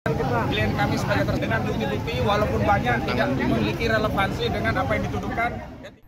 Klien kami sebagai dengan bukti-bukti walaupun banyak tidak memiliki relevansi dengan apa yang dituduhkan.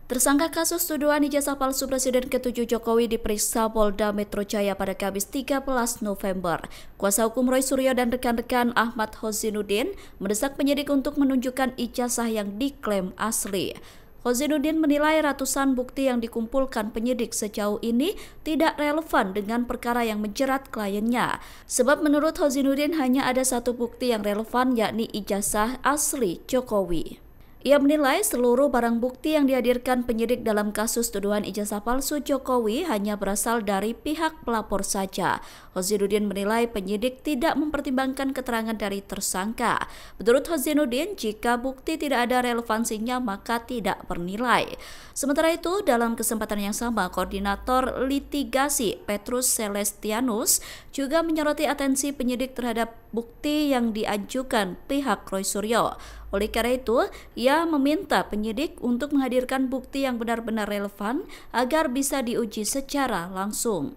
Tersangka kasus tuduhan ijazah palsu Presiden ke-7 Jokowi diperiksa Polda Metro Jaya pada Kamis 13 November. Kuasa hukum Roy Suryo dan rekan-rekan Ahmad Hozinuddin mendesak penyidik untuk menunjukkan ijazah yang diklaim asli. Hozinuddin menilai ratusan bukti yang dikumpulkan penyidik sejauh ini tidak relevan dengan perkara yang menjerat kliennya. Sebab menurut Hozinuddin hanya ada satu bukti yang relevan, yakni ijazah asli Jokowi. Ia menilai seluruh barang bukti yang dihadirkan penyidik dalam kasus tuduhan ijazah palsu Jokowi hanya berasal dari pihak pelapor saja. Hozinuddin menilai penyidik tidak mempertimbangkan keterangan dari tersangka. Menurut Hozinuddin, jika bukti tidak ada relevansinya maka tidak bernilai. Sementara itu, dalam kesempatan yang sama, Koordinator Litigasi Petrus Celestianus juga menyoroti atensi penyidik terhadap bukti yang diajukan pihak Roy Suryo. Oleh karena itu, ia meminta penyidik untuk menghadirkan bukti yang benar-benar relevan agar bisa diuji secara langsung.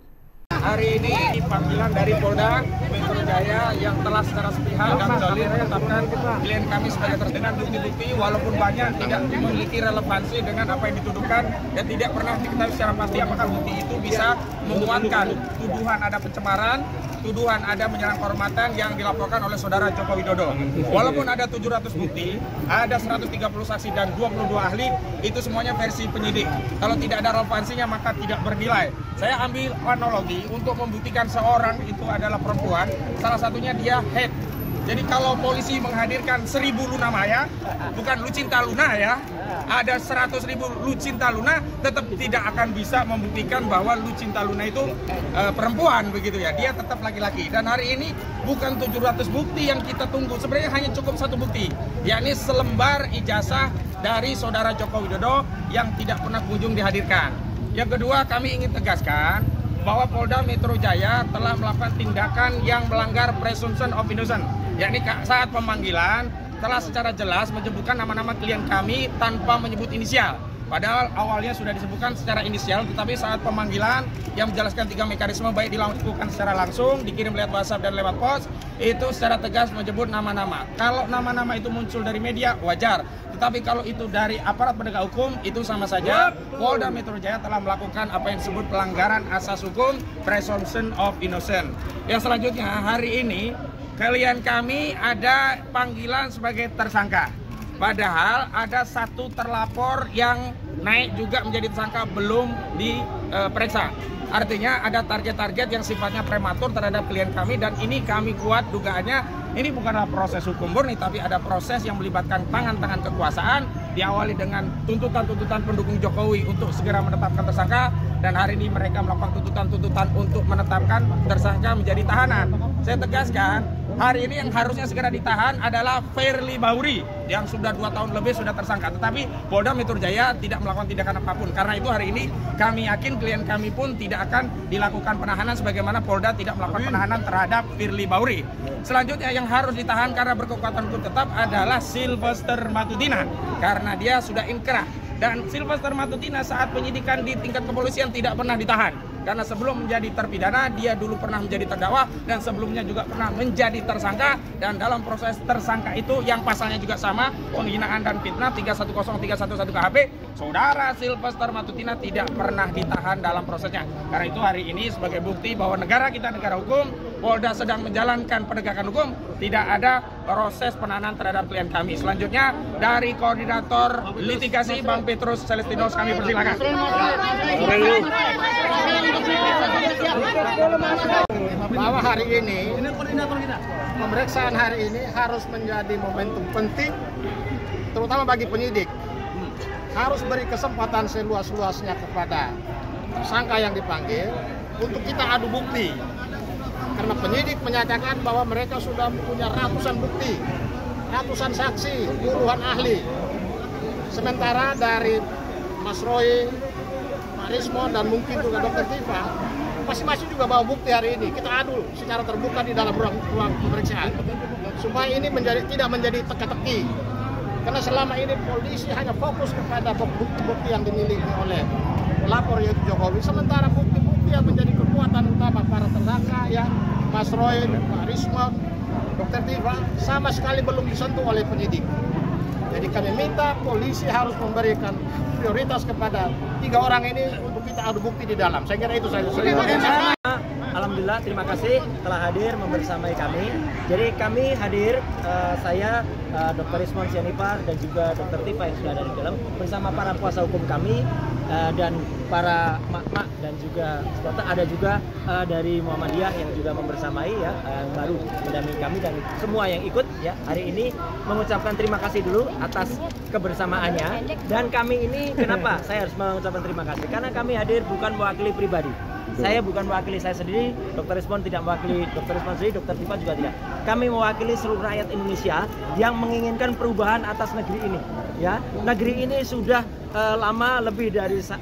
Hari ini panggilan dari Polda Metro Jaya yang telah secara sepihak dan solid menetapkan klien kami sebagai tersangka dengan bukti-bukti walaupun banyak tidak memiliki relevansi dengan apa yang dituduhkan dan tidak pernah diketahui secara pasti apakah bukti itu bisa menguatkan tuduhan ada pencemaran, tuduhan ada menyerang kehormatan yang dilaporkan oleh saudara Joko Widodo. Walaupun ada 700 bukti, ada 130 saksi dan 22 ahli, itu semuanya versi penyidik. Kalau tidak ada relevansinya maka tidak bernilai. Saya ambil analogi untuk membuktikan seorang itu adalah perempuan, salah satunya dia head. Jadi kalau polisi menghadirkan 1000 Luna Maya, bukan Lucinta Luna ya, ada 100.000 Lucinta Luna, tetap tidak akan bisa membuktikan bahwa Lucinta Luna itu perempuan begitu ya, dia tetap laki-laki. Dan hari ini bukan 700 bukti yang kita tunggu, sebenarnya hanya cukup satu bukti, yakni selembar ijazah dari saudara Joko Widodo yang tidak pernah kunjung dihadirkan. Yang kedua, kami ingin tegaskan bahwa Polda Metro Jaya telah melakukan tindakan yang melanggar presumption of innocence, yakni saat pemanggilan telah secara jelas menyebutkan nama-nama klien kami tanpa menyebut inisial. Padahal awalnya sudah disebutkan secara inisial, tetapi saat pemanggilan yang menjelaskan 3 mekanisme baik dilakukan secara langsung, dikirim lewat WhatsApp dan lewat pos, itu secara tegas menyebut nama-nama. Kalau nama-nama itu muncul dari media, wajar. Tetapi kalau itu dari aparat penegak hukum, itu sama saja. Polda Metro Jaya telah melakukan apa yang disebut pelanggaran asas hukum, presumption of innocence. Yang selanjutnya, hari ini klien kami ada panggilan sebagai tersangka. Padahal ada satu terlapor yang naik juga menjadi tersangka belum diperiksa. Artinya ada target-target yang sifatnya prematur terhadap klien kami, dan ini kami kuat dugaannya ini bukanlah proses hukum murni, tapi ada proses yang melibatkan tangan-tangan kekuasaan, diawali dengan tuntutan-tuntutan pendukung Jokowi untuk segera menetapkan tersangka, dan hari ini mereka melakukan tuntutan-tuntutan untuk menetapkan tersangka menjadi tahanan. Saya tegaskan, hari ini yang harusnya segera ditahan adalah Firly Bahuri yang sudah 2 tahun lebih sudah tersangka. Tetapi Polda Metro Jaya tidak melakukan tindakan apapun. Karena itu hari ini kami yakin klien kami pun tidak akan dilakukan penahanan sebagaimana Polda tidak melakukan penahanan terhadap Firly Bahuri. Selanjutnya yang harus ditahan karena berkekuatan hukum tetap adalah Sylvester Matutina karena dia sudah inkrah. Dan Sylvester Matutina saat penyidikan di tingkat kepolisian tidak pernah ditahan. Karena sebelum menjadi terpidana, dia dulu pernah menjadi terdakwa dan sebelumnya juga pernah menjadi tersangka. Dan dalam proses tersangka itu yang pasalnya juga sama, penghinaan dan fitnah 310311 KHP, saudara Sylvester Matutina tidak pernah ditahan dalam prosesnya. Karena itu hari ini sebagai bukti bahwa negara kita negara hukum, Polda sedang menjalankan penegakan hukum, tidak ada proses penahanan terhadap klien kami. Selanjutnya dari Koordinator Litigasi Bang Petrus Celestianus kami persilakan. Bahwa hari ini pemeriksaan hari ini harus menjadi momentum penting terutama bagi penyidik, harus beri kesempatan seluas-luasnya kepada tersangka yang dipanggil untuk kita adu bukti, karena penyidik menyatakan bahwa mereka sudah punya ratusan bukti, ratusan saksi, puluhan ahli, sementara dari Mas Roy, Pak Rismo, dan mungkin juga Dr. Tifa masing-masing juga bawa bukti hari ini. Kita adu secara terbuka di dalam ruang pemeriksaan supaya ini tidak menjadi teka-teki, karena selama ini polisi hanya fokus kepada bukti-bukti yang dimiliki oleh pelapor yaitu Jokowi, sementara bukti-bukti yang menjadi kekuatan utama para tersangka ya Mas Roy, Pak Rismo, Dr. Tifa sama sekali belum disentuh oleh penyidik. Jadi kami minta polisi harus memberikan prioritas kepada 3 orang ini untuk kita adu bukti di dalam. Saya kira itu saja. Alhamdulillah, terima kasih telah hadir membersamai kami. Jadi kami hadir, saya, Dr. Rismon Sianipar dan juga Dr. Tifa yang sudah ada di dalam bersama para kuasa hukum kami dan para mak-mak dan juga supporter. Ada juga dari Muhammadiyah yang juga membersamai ya, yang baru mendampingi kami dan semua yang ikut ya hari ini mengucapkan terima kasih dulu atas kebersamaannya. Dan kami ini kenapa saya harus mengucapkan terima kasih? Karena kami hadir bukan mewakili pribadi. Saya bukan mewakili saya sendiri, Dr. Rismon tidak mewakili Dr. Rismon sendiri, Dr. Tifa juga tidak. Kami mewakili seluruh rakyat Indonesia yang menginginkan perubahan atas negeri ini. Ya, negeri ini sudah lama lebih dari 1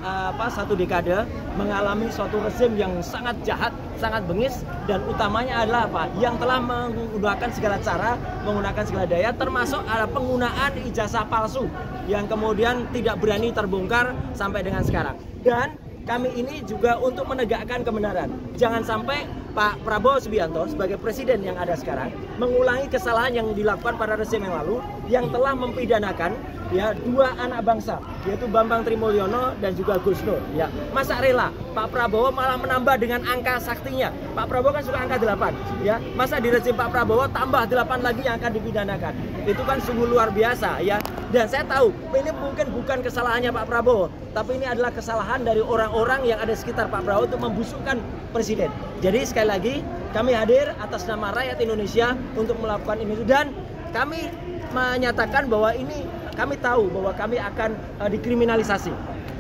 dekade mengalami suatu rezim yang sangat jahat, sangat bengis, dan utamanya adalah apa? Yang telah menggunakan segala cara, menggunakan segala daya, termasuk ada penggunaan ijazah palsu yang kemudian tidak berani terbongkar sampai dengan sekarang. Dan kami ini juga untuk menegakkan kebenaran. Jangan sampai Pak Prabowo Subianto sebagai presiden yang ada sekarang mengulangi kesalahan yang dilakukan pada rezim yang lalu yang telah mempidanakan ya 2 anak bangsa, yaitu Bambang Trimulyono dan juga Gus Nur. Ya, masa rela Pak Prabowo malah menambah dengan angka saktinya. Pak Prabowo kan suka angka 8, ya. Masa di rezim Pak Prabowo tambah 8 lagi yang akan dipidanakan. Itu kan sungguh luar biasa, ya. Dan saya tahu ini mungkin bukan kesalahannya Pak Prabowo, tapi ini adalah kesalahan dari orang-orang yang ada sekitar Pak Prabowo untuk membusukkan presiden. Jadi sekali lagi kami hadir atas nama rakyat Indonesia untuk melakukan ini, dan kami menyatakan bahwa ini kami tahu bahwa kami akan dikriminalisasi.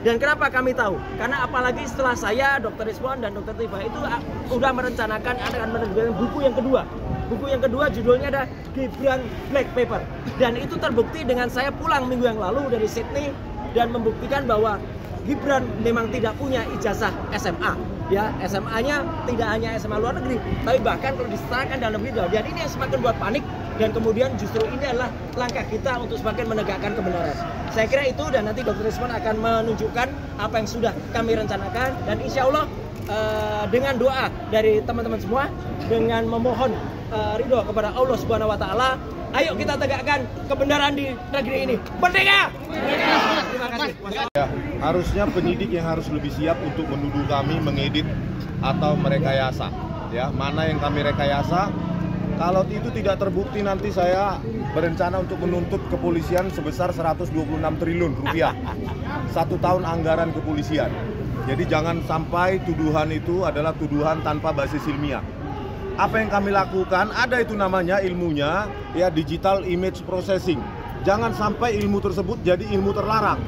Dan kenapa kami tahu? Karena apalagi setelah saya, Dr. Rismon dan Dr. Tifa itu sudah merencanakan akan menerbitkan buku yang kedua. Buku yang kedua judulnya ada Gibran Black Paper. Dan itu terbukti dengan saya pulang minggu yang lalu dari Sydney dan membuktikan bahwa Gibran memang tidak punya ijazah SMA. Ya, SMA-nya tidak hanya SMA luar negeri, tapi bahkan kalau disetarakan dalam negeri. Dan ini yang semakin buat panik. Dan kemudian justru ini adalah langkah kita untuk semakin menegakkan kebenaran. Saya kira itu, dan nanti Dr. Rismon akan menunjukkan apa yang sudah kami rencanakan. Dan insya Allah dengan doa dari teman-teman semua, dengan memohon ridho kepada Allah Subhanahu Wa Taala, ayo kita tegakkan kebenaran di negeri ini. Merdeka! Terima kasih. Ya, harusnya penyidik yang harus lebih siap untuk menuduh kami mengedit atau merekayasa. Ya, mana yang kami rekayasa? Kalau itu tidak terbukti, nanti saya berencana untuk menuntut kepolisian sebesar 126 triliun rupiah. 1 tahun anggaran kepolisian. Jadi jangan sampai tuduhan itu adalah tuduhan tanpa basis ilmiah. Apa yang kami lakukan, ada itu namanya ilmunya, ya, digital image processing. Jangan sampai ilmu tersebut jadi ilmu terlarang.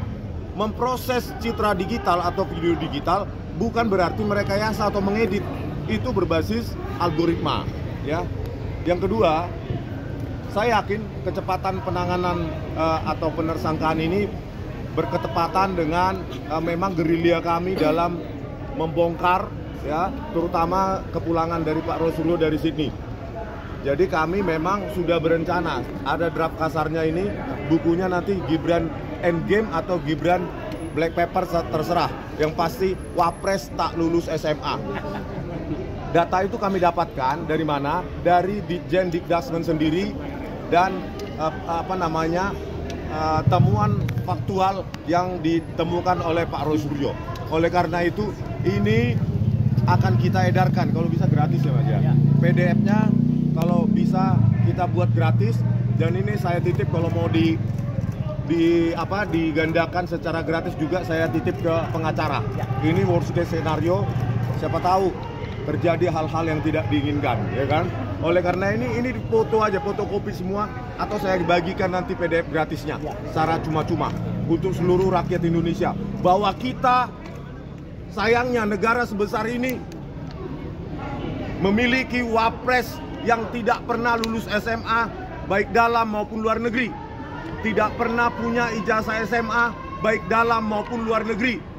Memproses citra digital atau video digital bukan berarti merekayasa atau mengedit. Itu berbasis algoritma, ya. Yang kedua, saya yakin kecepatan penanganan atau penersangkaan ini berketepatan dengan memang gerilya kami dalam membongkar, ya, terutama kepulangan dari Pak Rosuryo dari Sydney. Jadi kami memang sudah berencana, ada draft kasarnya ini, bukunya nanti Gibran Endgame atau Gibran Black Paper terserah. Yang pasti Wapres tak lulus SMA. Data itu kami dapatkan dari mana? Dari Ditjen Dikdasmen sendiri dan temuan faktual yang ditemukan oleh Pak Rosuryo. Oleh karena itu ini akan kita edarkan, kalau bisa gratis ya Mas ya. PDF-nya kalau bisa kita buat gratis, dan ini saya titip kalau mau digandakan secara gratis juga saya titip ke pengacara. Ini worst case scenario, siapa tahu terjadi hal-hal yang tidak diinginkan, ya kan? Oleh karena ini foto aja, fotokopi semua, atau saya bagikan nanti PDF gratisnya secara cuma-cuma untuk seluruh rakyat Indonesia, bahwa kita sayangnya negara sebesar ini memiliki wapres yang tidak pernah lulus SMA baik dalam maupun luar negeri, tidak pernah punya ijazah SMA baik dalam maupun luar negeri.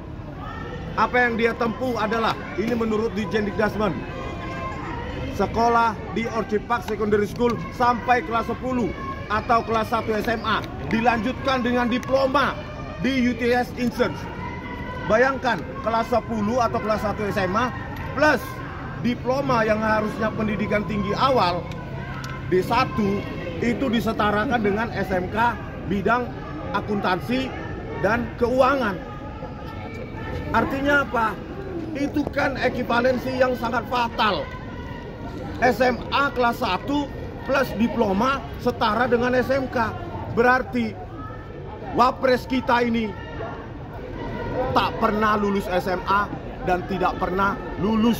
Apa yang dia tempuh adalah, ini menurut Ditjen Dikdasmen, sekolah di Orchid Park Secondary School sampai kelas 10 atau kelas 1 SMA, dilanjutkan dengan diploma di UTS Insurance. Bayangkan, kelas 10 atau kelas 1 SMA plus diploma yang harusnya pendidikan tinggi awal, D1 itu disetarakan dengan SMK bidang akuntansi dan keuangan. Artinya apa? Itu kan ekivalensi yang sangat fatal. SMA kelas 1 plus diploma setara dengan SMK. Berarti wapres kita ini tak pernah lulus SMA dan tidak pernah lulus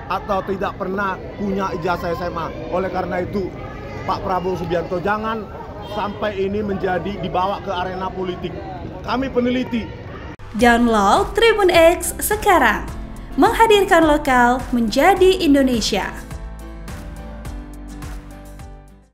atau tidak pernah punya ijazah SMA. Oleh karena itu, Pak Prabowo Subianto jangan sampai ini menjadi dibawa ke arena politik. Kami peneliti. Download Tribun X sekarang, menghadirkan lokal menjadi Indonesia.